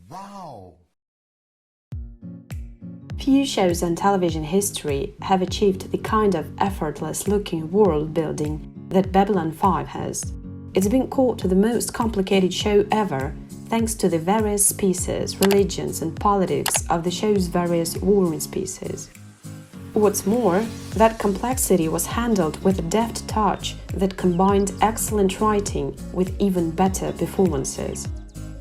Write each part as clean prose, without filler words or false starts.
Wow! Few shows in television history have achieved the kind of effortless-looking world building that Babylon 5 has. It's been called the most complicated show ever, thanks to the various species, religions and politics of the show's various warring species. What's more, that complexity was handled with a deft touch that combined excellent writing with even better performances.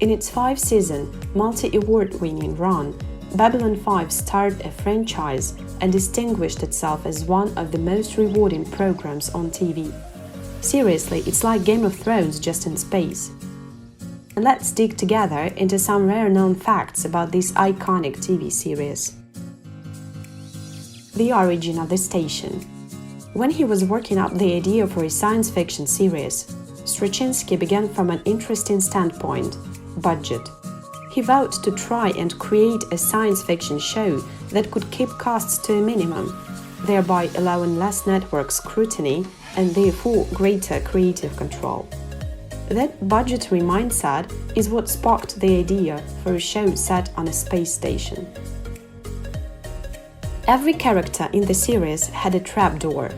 In its 5-season, multi-award-winning run, Babylon 5 started a franchise and distinguished itself as one of the most rewarding programs on TV. Seriously, it's like Game of Thrones just in space. And let's dig together into some rare-known facts about this iconic TV series. The origin of the station. When he was working up the idea for his science fiction series, Straczynski began from an interesting standpoint: budget. He vowed to try and create a science fiction show that could keep costs to a minimum, thereby allowing less network scrutiny and therefore greater creative control. That budgetary mindset is what sparked the idea for a show set on a space station. Every character in the series had a trapdoor.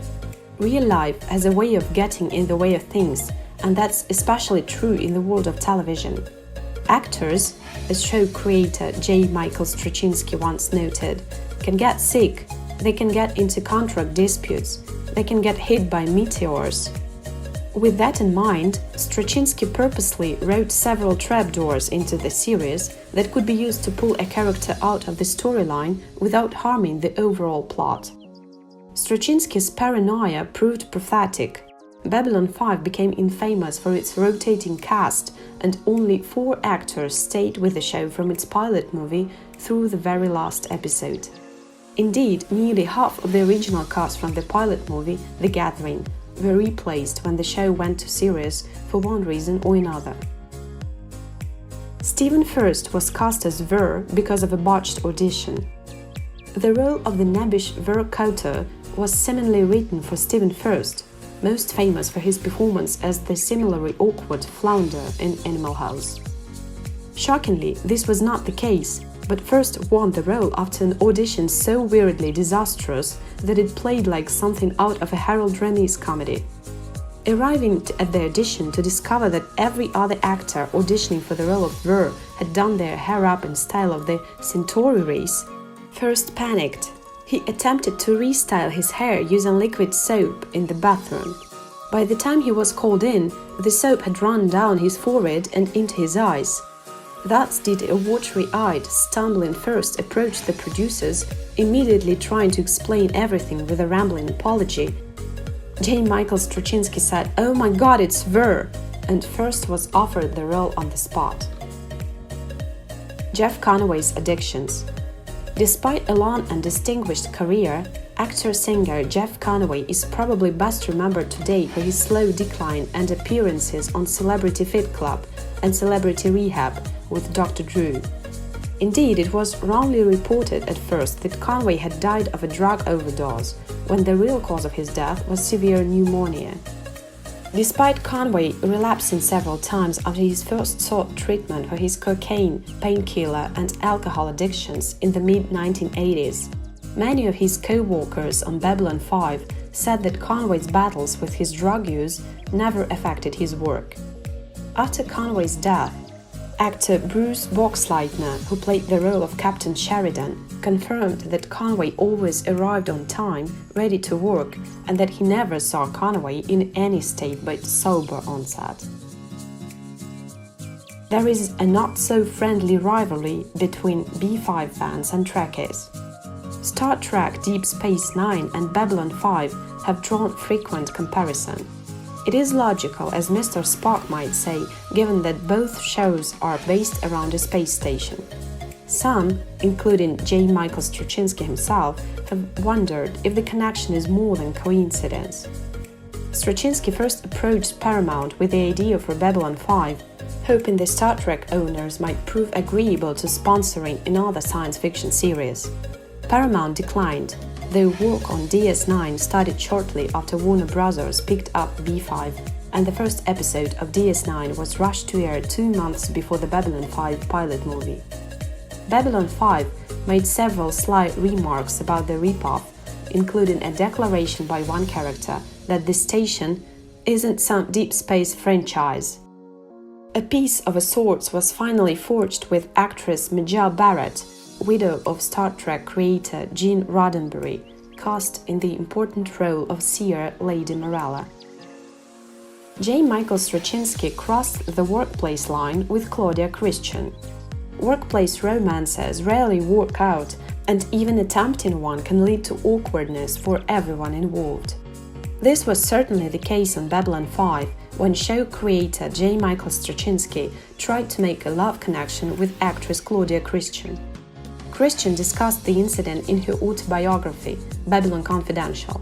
Real life has a way of getting in the way of things, and that's especially true in the world of television. Actors, as show creator J. Michael Straczynski once noted, can get sick, they can get into contract disputes, they can get hit by meteors. With that in mind, Straczynski purposely wrote several trapdoors into the series that could be used to pull a character out of the storyline without harming the overall plot. Straczynski's paranoia proved prophetic. Babylon 5 became infamous for its rotating cast, and only 4 actors stayed with the show from its pilot movie through the very last episode. Indeed, nearly half of the original cast from the pilot movie, The Gathering, were replaced when the show went to series for one reason or another. Stephen Furst was cast as Ver because of a botched audition. The role of the nebbish Ver Coulter was seemingly written for Stephen Furst, most famous for his performance as the similarly awkward Flounder in Animal House. Shockingly, this was not the case, but Furst won the role after an audition so weirdly disastrous that it played like something out of a Harold Ramis comedy. Arriving at the audition to discover that every other actor auditioning for the role of Ver had done their hair up in style of the Centauri race, Furst panicked. He attempted to restyle his hair using liquid soap in the bathroom. By the time he was called in, the soap had run down his forehead and into his eyes. Thus did a watery-eyed, stumbling Furst approach the producers, immediately trying to explain everything with a rambling apology. J. Michael Straczynski said, "Oh my God, it's Ver!" and Furst was offered the role on the spot. Jeff Conaway's addictions. Despite a long and distinguished career, actor-singer Jeff Conaway is probably best remembered today for his slow decline and appearances on Celebrity Fit Club and Celebrity Rehab with Dr. Drew. Indeed, it was wrongly reported at first that Conaway had died of a drug overdose, when the real cause of his death was severe pneumonia. Despite Conaway relapsing several times after his first sought treatment for his cocaine, painkiller and alcohol addictions in the mid-1980s, many of his co-workers on Babylon 5 said that Conaway's battles with his drug use never affected his work. After Conaway's death, actor Bruce Boxleitner, who played the role of Captain Sheridan, confirmed that Conaway always arrived on time, ready to work, and that he never saw Conaway in any state but sober on set. There is a not-so-friendly rivalry between B5 fans and Trekkies. Star Trek Deep Space Nine and Babylon 5 have drawn frequent comparison. It is logical, as Mr. Spock might say, given that both shows are based around a space station. Some, including J. Michael Straczynski himself, have wondered if the connection is more than coincidence. Straczynski first approached Paramount with the idea for Babylon 5, hoping the Star Trek owners might prove agreeable to sponsoring another science fiction series. Paramount declined, though work on DS9 started shortly after Warner Bros. Picked up B5, and the first episode of DS9 was rushed to air 2 months before the Babylon 5 pilot movie. Babylon 5 made several sly remarks about the ripoff, including a declaration by one character that this station isn't some deep space franchise. A piece of a sort was finally forged with actress Majel Barrett, widow of Star Trek creator Gene Roddenberry, cast in the important role of seer Lady Morella. J. Michael Straczynski crossed the workplace line with Claudia Christian. Workplace romances rarely work out, and even attempting one can lead to awkwardness for everyone involved. This was certainly the case on Babylon 5, when show creator J. Michael Straczynski tried to make a love connection with actress Claudia Christian. Christian discussed the incident in her autobiography, Babylon Confidential.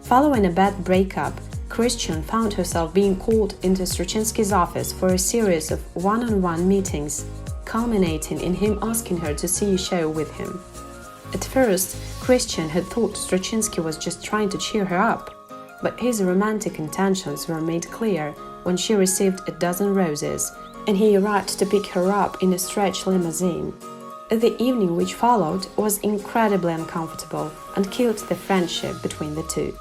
Following a bad breakup, Christian found herself being called into Straczynski's office for a series of one-on-one meetings, culminating in him asking her to see a show with him. At first, Christian had thought Straczynski was just trying to cheer her up, but his romantic intentions were made clear when she received a dozen roses and he arrived to pick her up in a stretch limousine. The evening which followed was incredibly uncomfortable and killed the friendship between the two.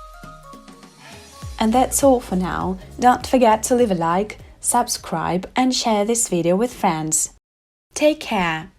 And that's all for now. Don't forget to leave a like, subscribe and share this video with friends. Take care!